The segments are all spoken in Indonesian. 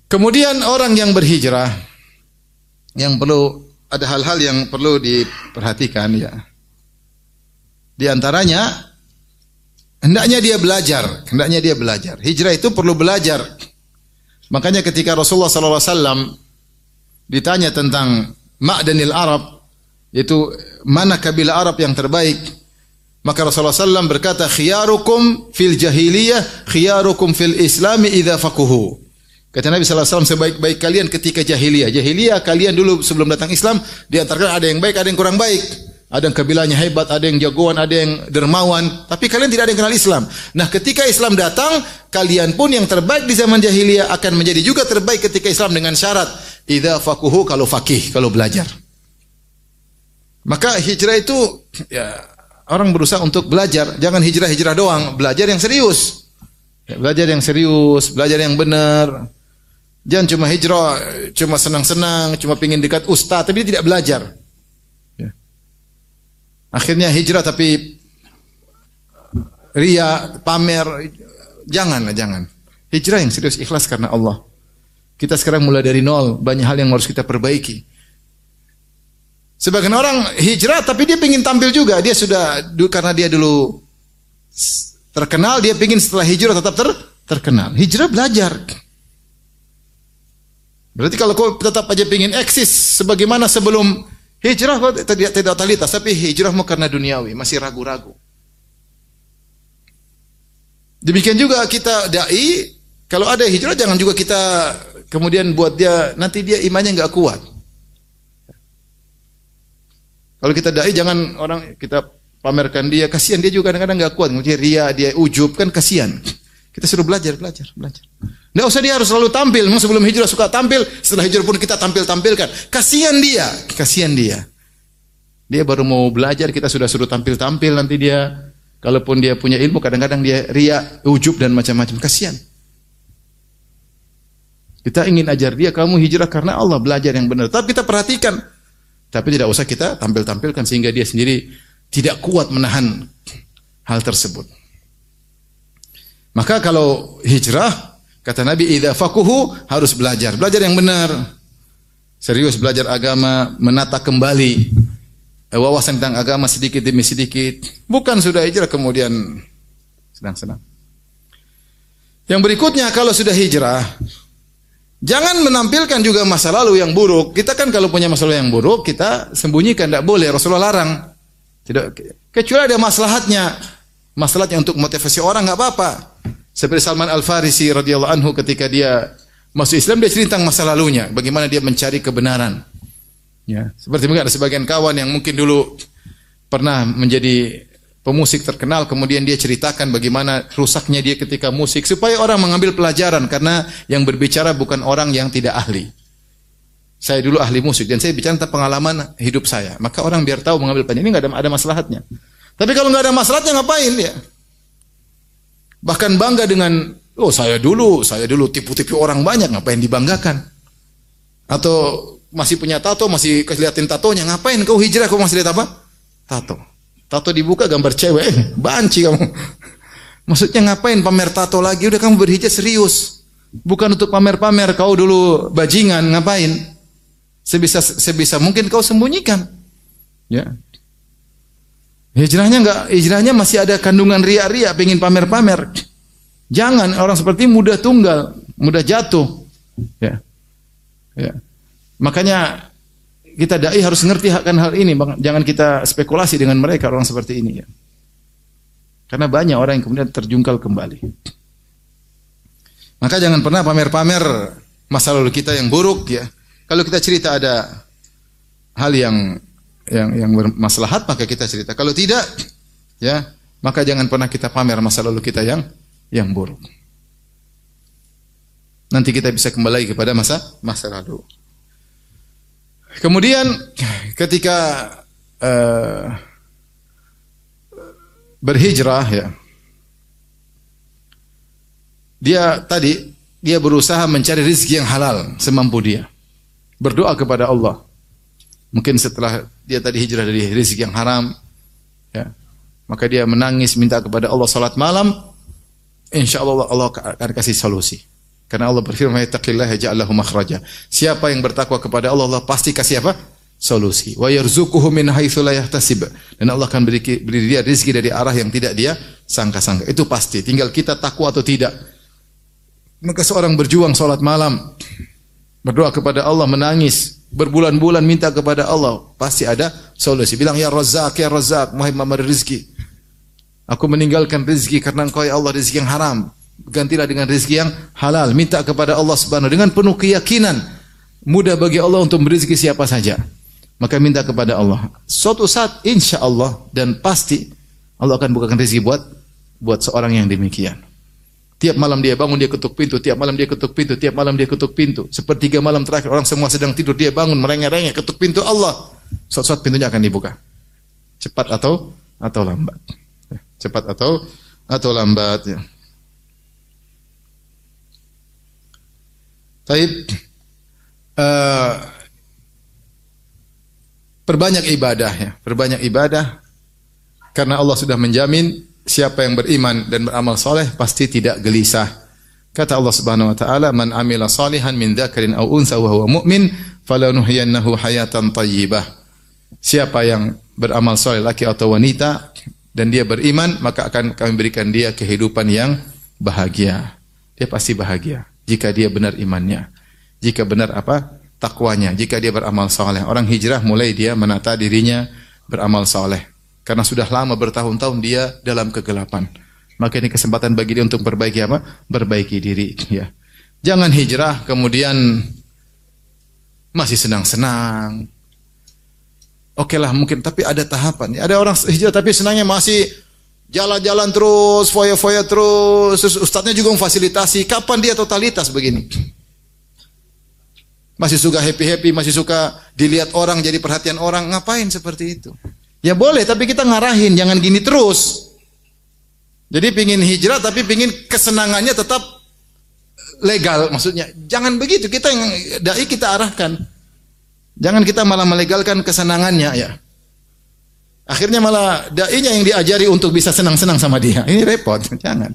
Kemudian orang yang berhijrah yang perlu ada hal-hal yang perlu diperhatikan ya. Di antaranya hendaknya dia belajar. Hijrah itu perlu belajar. Makanya ketika Rasulullah sallallahu alaihi wasallam ditanya tentang ma'danil Arab, yaitu mana kabilah Arab yang terbaik, maka Rasulullah SAW berkata, khiyarukum fil jahiliyah, khiyarukum fil islami idza faquhu. Kata Nabi SAW, sebaik-baik kalian ketika jahiliyah. Jahiliyah kalian dulu sebelum datang Islam, di antara ada yang baik, ada yang kurang baik. Ada yang kabilahnya hebat, ada yang jagoan, ada yang dermawan. Tapi kalian tidak ada yang kenal Islam. Nah, ketika Islam datang, kalian pun yang terbaik di zaman jahiliyah akan menjadi juga terbaik ketika Islam dengan syarat idza faquhu, kalau faqih, kalau belajar. Maka hijrah itu ya orang berusaha untuk belajar, jangan hijrah doang, belajar yang serius. Ya, belajar yang serius, belajar yang benar. Jangan cuma hijrah, cuma senang-senang, cuma pingin dekat ustaz, tapi dia tidak belajar. Ya. Akhirnya hijrah tapi ria, pamer, jangan. Hijrah yang serius, ikhlas karena Allah. Kita sekarang mulai dari nol, banyak hal yang harus kita perbaiki. Sebagian orang hijrah tapi dia ingin tampil juga. Dia sudah karena dia dulu terkenal, dia ingin setelah hijrah tetap terkenal. Hijrah belajar. Berarti kalau kau tetap aja ingin eksis sebagaimana sebelum hijrah, kau tidak totalitas, tapi hijrahmu karena duniawi, masih ragu-ragu. Demikian juga kita dai, kalau ada hijrah jangan juga kita kemudian buat dia nanti dia imannya enggak kuat. Kalau kita dai jangan orang kita pamerkan dia, kasihan dia juga kadang-kadang enggak kuat, kemudian ria, dia ujub, kan kasihan. Kita suruh belajar. Enggak usah dia harus selalu tampil. Memang sebelum hijrah suka tampil, setelah hijrah pun kita tampilkan. Kasihan dia. Dia baru mau belajar, kita sudah suruh tampil nanti dia kalaupun dia punya ilmu kadang-kadang dia ria, ujub dan macam-macam. Kasihan. Kita ingin ajar dia, kamu hijrah karena Allah, belajar yang benar. Tapi kita perhatikan. Tapi tidak usah kita tampilkan sehingga dia sendiri tidak kuat menahan hal tersebut. Maka kalau hijrah, kata Nabi, idza faquhu, harus belajar yang benar. Serius belajar agama, menata kembali wawasan tentang agama sedikit demi sedikit. Bukan sudah hijrah kemudian senang-senang. Yang berikutnya, kalau sudah hijrah, jangan menampilkan juga masa lalu yang buruk. Kita kan kalau punya masa lalu yang buruk, kita sembunyikan, tidak boleh. Rasulullah larang. Tidak, kecuali ada maslahatnya. Maslahatnya untuk motivasi orang enggak apa-apa. Seperti Salman Al-Farisi radhiyallahu anhu ketika dia masuk Islam, dia cerita tentang masa lalunya, bagaimana dia mencari kebenaran. Ya, seperti mungkin ada sebagian kawan yang mungkin dulu pernah menjadi pemusik terkenal, kemudian dia ceritakan bagaimana rusaknya dia ketika musik, supaya orang mengambil pelajaran, karena yang berbicara bukan orang yang tidak ahli. Saya dulu ahli musik dan saya bicara tentang pengalaman hidup saya, maka orang biar tahu mengambil pelajaran. Ini nggak ada maslahatnya. Tapi kalau nggak ada maslahatnya ngapain dia? Bahkan bangga dengan, oh saya dulu tipu-tipu orang banyak, ngapain dibanggakan? Atau masih punya tato, masih kelihatan tatonya, ngapain kau hijrah kau masih lihat apa? Tato dibuka gambar cewek, banci kamu. Maksudnya ngapain pamer tato lagi? Udah kamu berhijrah serius. Bukan untuk pamer-pamer, kau dulu bajingan, ngapain? Sebisa mungkin kau sembunyikan. Ya. Hijrahnya masih ada kandungan ria-ria, pengen pamer-pamer. Jangan, orang seperti mudah tunggal, mudah jatuh. Ya. Makanya kita dai harus ngerti akan hal ini, jangan kita spekulasi dengan mereka orang seperti ini ya. Karena banyak orang yang kemudian terjungkal kembali. Maka jangan pernah pamer-pamer masa lalu kita yang buruk ya. Kalau kita cerita ada hal yang bermaslahat, maka kita cerita. Kalau tidak, ya, maka jangan pernah kita pamer masa lalu kita yang buruk. Nanti kita bisa kembali kepada masa lalu. Kemudian ketika berhijrah ya, dia berusaha mencari rezeki yang halal semampu dia. Berdoa kepada Allah. Mungkin setelah dia tadi hijrah dari rezeki yang haram, ya, maka dia menangis minta kepada Allah salat malam, insya Allah Allah akan kasih solusi. Karena Allah berfirman, "Yattaqillaha yaj'al lahu makhraja." Siapa yang bertakwa kepada Allah, Allah pasti kasih apa? Solusi. Wa yarzuquhu min haitsu la yahtasib. Dan Allah akan beri dia rezeki dari arah yang tidak dia sangka-sangka. Itu pasti. Tinggal kita takwa atau tidak. Maka seorang berjuang salat malam, berdoa kepada Allah, menangis, berbulan-bulan minta kepada Allah, pasti ada solusi. Bilang, "Ya Razzaq, ya Razzaq, Maha memberi rezeki. Aku meninggalkan rezeki karena Engkau ya Allah rezeki yang haram. Gantilah dengan rezeki yang halal." Minta kepada Allah Subhanahu dengan penuh keyakinan. Mudah bagi Allah untuk memberi rezeki siapa saja. Maka minta kepada Allah. Suatu saat insya Allah dan pasti Allah akan bukakan rezeki buat seorang yang demikian. Tiap malam dia bangun, dia ketuk pintu. Tiap malam dia ketuk pintu. Tiap malam dia ketuk pintu. Sepertiga malam terakhir orang semua sedang tidur, dia bangun merengek-rengek ketuk pintu Allah. Suatu saat pintunya akan dibuka. Cepat atau lambat. Cepat atau lambat ya. Taib. Perbanyak ibadah ya, perbanyak ibadah karena Allah sudah menjamin siapa yang beriman dan beramal soleh pasti tidak gelisah. Kata Allah Subhanahu wa taala, "Man amila salihan min dzakarin aw untha wa huwa mu'min, falanuhyiyannahu hayatan thayyibah." Siapa yang beramal soleh laki atau wanita dan dia beriman, maka akan kami berikan dia kehidupan yang bahagia. Dia pasti bahagia jika dia benar imannya. Jika benar apa? Takwanya, jika dia beramal saleh. Orang hijrah mulai dia menata dirinya beramal saleh. Karena sudah lama bertahun-tahun dia dalam kegelapan. Maka ini kesempatan bagi dia untuk perbaiki apa? Perbaiki diri. Ya. Jangan hijrah kemudian masih senang-senang. Oke lah mungkin, tapi ada tahapan. Ada orang hijrah tapi senangnya masih jalan-jalan terus, foya-foya terus. Ustadznya juga memfasilitasi. Kapan dia totalitas begini? Masih suka happy-happy, masih suka dilihat orang, jadi perhatian orang. Ngapain seperti itu? Ya boleh, tapi kita ngarahin, jangan gini terus. Jadi pingin hijrah, tapi pingin kesenangannya tetap legal. Maksudnya, jangan begitu. Kita yang dai kita arahkan. Jangan kita malah melegalkan kesenangannya ya. Akhirnya malah dainya yang diajari untuk bisa senang-senang sama dia. Ini repot, jangan.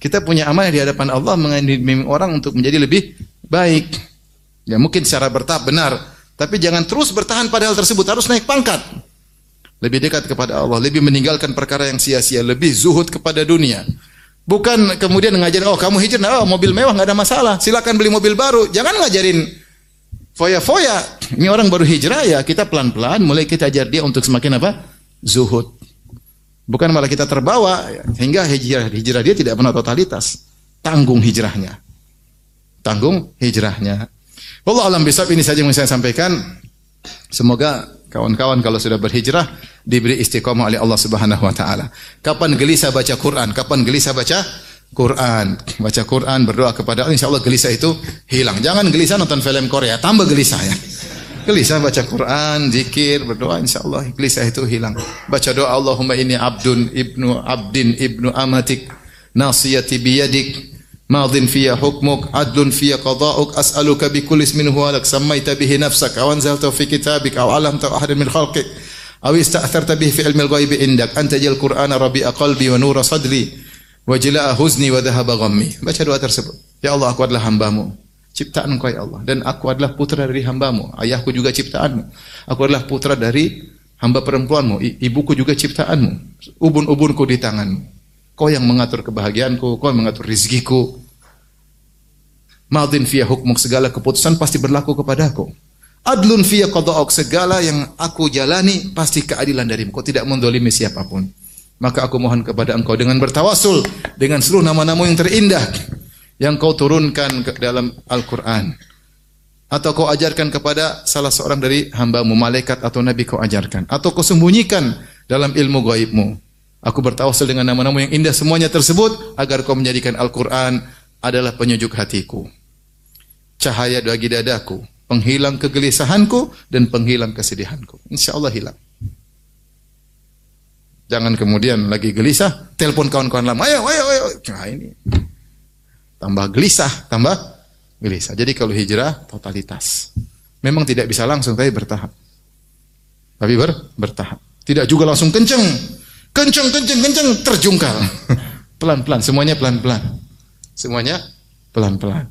Kita punya amanah di hadapan Allah mengimbing orang untuk menjadi lebih baik. Ya mungkin secara bertahap benar, tapi jangan terus bertahan pada hal tersebut, harus naik pangkat. Lebih dekat kepada Allah, lebih meninggalkan perkara yang sia-sia, lebih zuhud kepada dunia. Bukan kemudian ngajarin, oh kamu hijrah, oh mobil mewah nggak ada masalah, silakan beli mobil baru. Jangan ngajarin foya-foya. Ini orang baru hijrah ya, kita pelan-pelan mulai kita ajar dia untuk semakin apa? Zuhud. Bukan malah kita terbawa hingga hijrah dia tidak pernah totalitas. Tanggung hijrahnya. Tanggung hijrahnya. Wallahu a'lam bishawab, ini saja yang saya sampaikan. Semoga kawan-kawan kalau sudah berhijrah diberi istiqomah oleh Allah Subhanahu wa taala. Kapan gelisah baca Quran? Kapan gelisah baca Quran? Baca Quran, berdoa kepada Allah, insyaallah gelisah itu hilang. Jangan gelisah nonton film Korea, tambah gelisah ya. Gelisah baca Quran, zikir, berdoa, insyaallah gelisah itu hilang. Baca doa, Allahumma inni abdun ibnu amatik, nasiyati biyadik, madin fiya hukmuk, adlun fiya qada'uk, as'aluka bi kulli ismin huwa lak sammaita bihi nafsak aw anzalta fi kitabik aw 'allamta ahadan min khalqik aw ista'tharta bihi fi ilmil ghaibi indak anta jal qur'ana rabi'a qalbi wa nura sadri wa jala'a huzni wa dhahaba ghammi. Baca doa tersebut. Ya Allah, aku adalah hamba-Mu, ciptaan Engkau ya Allah, dan aku adalah putra dari hamba-Mu. Ayahku juga ciptaan-Mu. Aku adalah putra dari hamba perempuan-Mu. Ibuku juga ciptaan-Mu. Ubun-ubunku di tangan-Mu. Kau yang mengatur kebahagiaanku, Kau yang mengatur rizkiku. Madin fiya hukmuk, segala keputusan pasti berlaku kepadaku. Adlun fiya qada'uk, segala yang aku jalani pasti keadilan darimu. Kau tidak mendolimi siapapun. Maka aku mohon kepada Engkau dengan bertawasul dengan seluruh nama-Namu yang terindah yang Kau turunkan ke dalam Al-Quran, atau Kau ajarkan kepada salah seorang dari hamba-Mu, malaikat atau nabi Kau ajarkan, atau Kau sembunyikan dalam ilmu gaib-Mu. Aku bertawasul dengan nama-Namu yang indah semuanya tersebut, agar Kau menjadikan Al-Quran adalah penyejuk hatiku, cahaya bagi dadaku, penghilang kegelisahanku dan penghilang kesedihanku. InsyaAllah hilang. Jangan kemudian lagi gelisah, telepon kawan-kawan lama, ayo. Nah ini tambah gelisah. Jadi kalau hijrah totalitas. Memang tidak bisa langsung, tapi bertahap. Tapi bertahap. Tidak juga langsung kenceng, terjungkal. Pelan-pelan, semuanya pelan-pelan. Semuanya pelan-pelan.